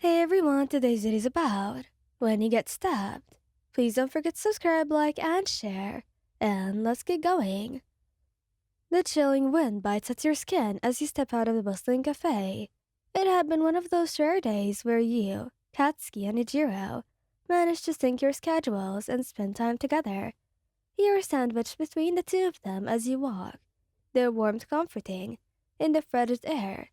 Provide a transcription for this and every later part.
Hey everyone, today's video is about when you get stabbed. Please don't forget to subscribe, like, and share. And let's get going. The chilling wind bites at your skin as you step out of the bustling cafe. It had been one of those rare days where you, Katsuki, and Ijiro managed to sync your schedules and spend time together. You were sandwiched between the two of them as you walk, their warmth comforting, in the frigid air.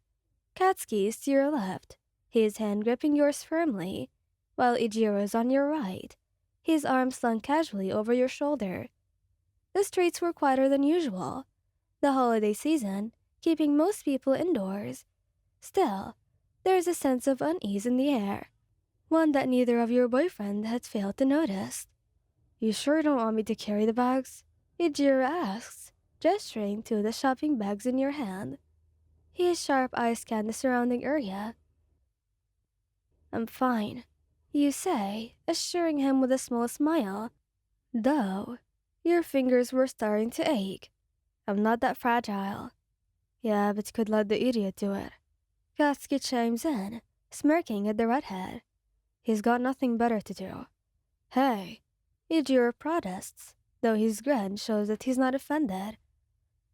Katsuki is to your left, his hand gripping yours firmly, while Ijiro is on your right, his arm slung casually over your shoulder. The streets were quieter than usual, the holiday season keeping most people indoors. Still, there is a sense of unease in the air, one that neither of your boyfriend had failed to notice. You sure you don't want me to carry the bags? Ijiro asks, gesturing to the shopping bags in your hand. His sharp eyes scan the surrounding area. I'm fine, you say, assuring him with a small smile, though your fingers were starting to ache. I'm not that fragile. Yeah, but you could let the idiot do it. Katsuki chimes in, smirking at the redhead. He's got nothing better to do. Hey, Ijiro protests, though his grin shows that he's not offended.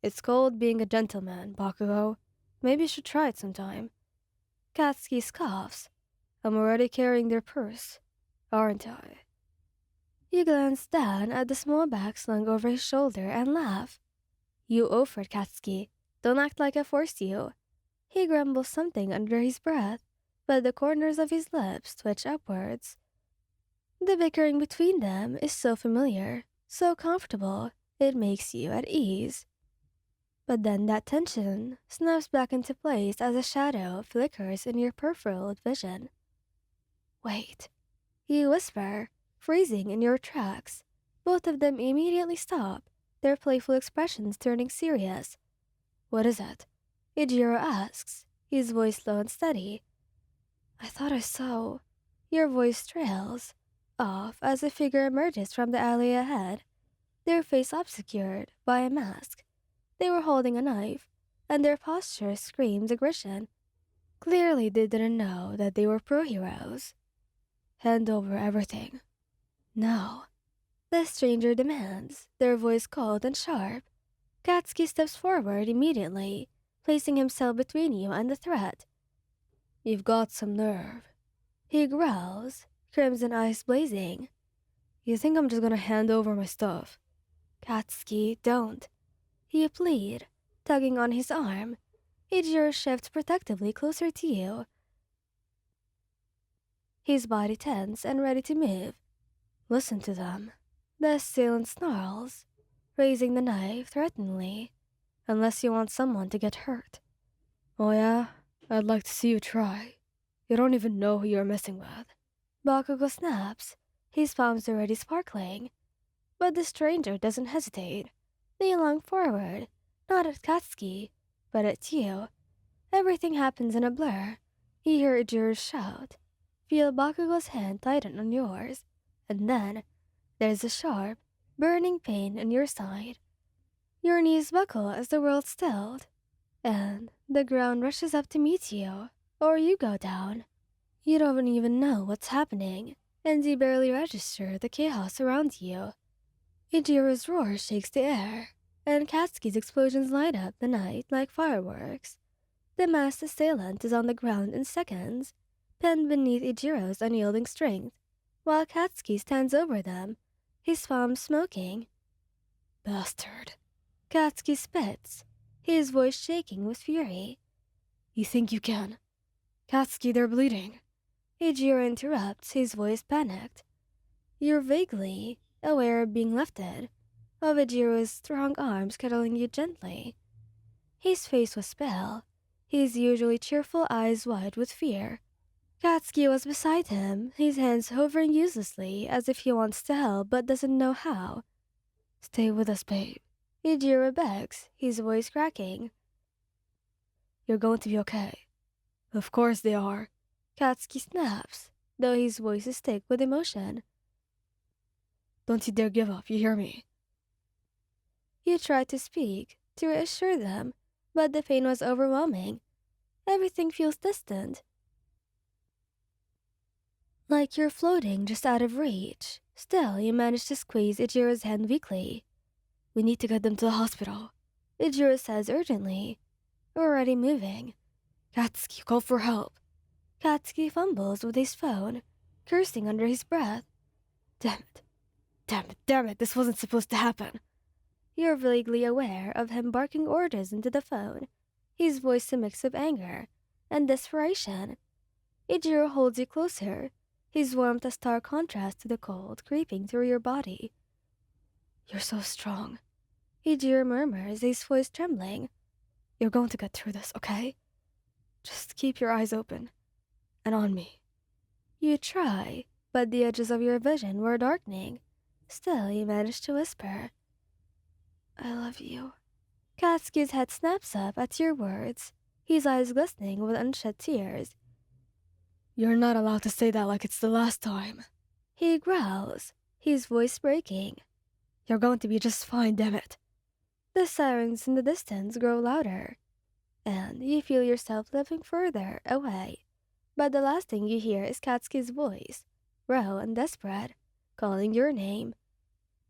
It's called being a gentleman, Bakugo. Maybe you should try it sometime. Katsuki scoffs. I'm already carrying their purse, aren't I? You glance down at the small bag slung over his shoulder and laugh. You offered, Katsuki. Don't act like I forced you. He grumbles something under his breath, but the corners of his lips twitch upwards. The bickering between them is so familiar, so comfortable, it makes you at ease. But then that tension snaps back into place as a shadow flickers in your peripheral vision. Wait, you whisper, freezing in your tracks. Both of them immediately stop, their playful expressions turning serious. What is it? Ijiro asks, his voice low and steady. I thought I saw. Your voice trails off as a figure emerges from the alley ahead, their face obscured by a mask. They were holding a knife, and their posture screamed aggression. Clearly they didn't know that they were pro-heroes. Hand over everything. No. The stranger demands, their voice cold and sharp. Katsuki steps forward immediately, placing himself between you and the threat. You've got some nerve. He growls, crimson eyes blazing. You think I'm just gonna hand over my stuff? Katsuki, don't. You plead, tugging on his arm. Ijiro shifts protectively closer to you, his body tense and ready to move. Listen to them. The assailant snarls, raising the knife threateningly. Unless you want someone to get hurt. Oh yeah? I'd like to see you try. You don't even know who you're messing with. Bakugo snaps, his palms already sparkling. But the stranger doesn't hesitate. They lung forward, not at Katsuki, but at you. Everything happens in a blur. You hear Ijiro's shout. Feel Bakugo's hand tighten on yours. And then, there's a sharp, burning pain in your side. Your knees buckle as the world stilled, and the ground rushes up to meet you, or you go down. You don't even know what's happening, and you barely register the chaos around you. Ijiro's roar shakes the air, and Katsuki's explosions light up the night like fireworks. The masked assailant is on the ground in seconds, pinned beneath Ijiro's unyielding strength, while Katsuki stands over them, his palms smoking. Bastard. Katsuki spits, his voice shaking with fury. You think you can? Katsuki, they're bleeding. Ijiro interrupts, his voice panicked. You're vaguely aware of being lifted, of Ijiro's strong arms cuddling you gently. His face was pale, his usually cheerful eyes wide with fear. Katsuki was beside him, his hands hovering uselessly as if he wants to help but doesn't know how. Stay with us, babe. Ijiro begs, his voice cracking. You're going to be okay. Of course they are. Katsuki snaps, though his voice is thick with emotion. Don't you dare give up, you hear me? You tried to speak, to reassure them, but the pain was overwhelming. Everything feels distant. like you're floating just out of reach. Still, you manage to squeeze Ichiro's hand weakly. We need to get them to the hospital, Ichiro says urgently. Already moving. Katsuki, call for help. Katsuki fumbles with his phone, cursing under his breath. Damn it. Damn it, damn it, this wasn't supposed to happen. You're vaguely aware of him barking orders into the phone, his voice a mix of anger and desperation. Ichiro holds you closer, his warmth a stark contrast to the cold creeping through your body. You're so strong, Ichiro murmurs, his voice trembling. You're going to get through this, okay? Just keep your eyes open. And on me. You try, but the edges of your vision were darkening. Still, you managed to whisper, I love you. Katsuki's head snaps up at your words, his eyes glistening with unshed tears. You're not allowed to say that like it's the last time. He growls, his voice breaking. You're going to be just fine, damn it. The sirens in the distance grow louder, and you feel yourself living further away. But the last thing you hear is Katsuki's voice, raw and desperate, calling your name.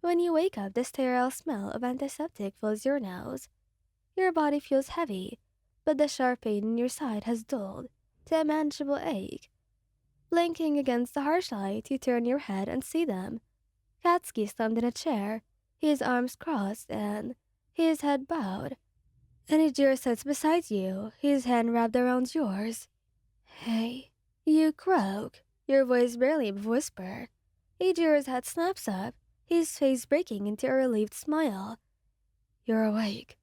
When you wake up, the sterile smell of antiseptic fills your nose. Your body feels heavy, but the sharp pain in your side has dulled to a manageable ache. Blinking against the harsh light, you turn your head and see them. Katsuki slumped in a chair, his arms crossed and his head bowed. And Ijiro sits beside you, his hand wrapped around yours. Hey, you croak, your voice barely a whisper. Ijiro's head snaps up, his face breaking into a relieved smile. You're awake.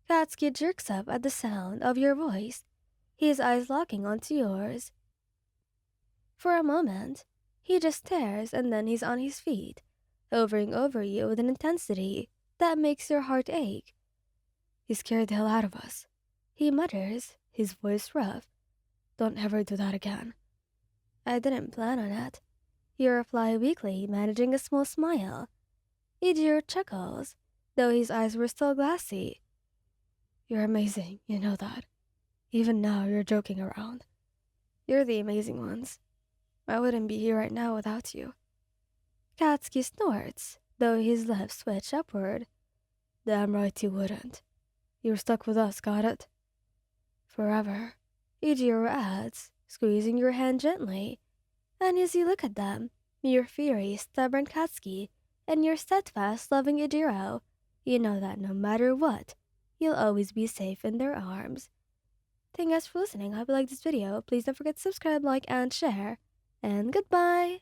Katsuki jerks up at the sound of your voice, his eyes locking onto yours. For a moment, he just stares and then he's on his feet, hovering over you with an intensity that makes your heart ache. You scared the hell out of us, he mutters, his voice rough. Don't ever do that again. I didn't plan on it. You reply weakly, managing a small smile. Ijiro chuckles, though his eyes were still glassy. You're amazing, you know that. Even now, you're joking around. You're the amazing ones. I wouldn't be here right now without you. Katsuki snorts, though his lips switch upward. Damn right you wouldn't. You're stuck with us, got it? Forever, Ijiro adds, squeezing your hand gently. And as you look at them, your fiery, stubborn Katsuki and your steadfast, loving Ijiro, you know that no matter what, you'll always be safe in their arms. Thank you guys for listening. I hope you liked this video. Please don't forget to subscribe, like, and share. And goodbye!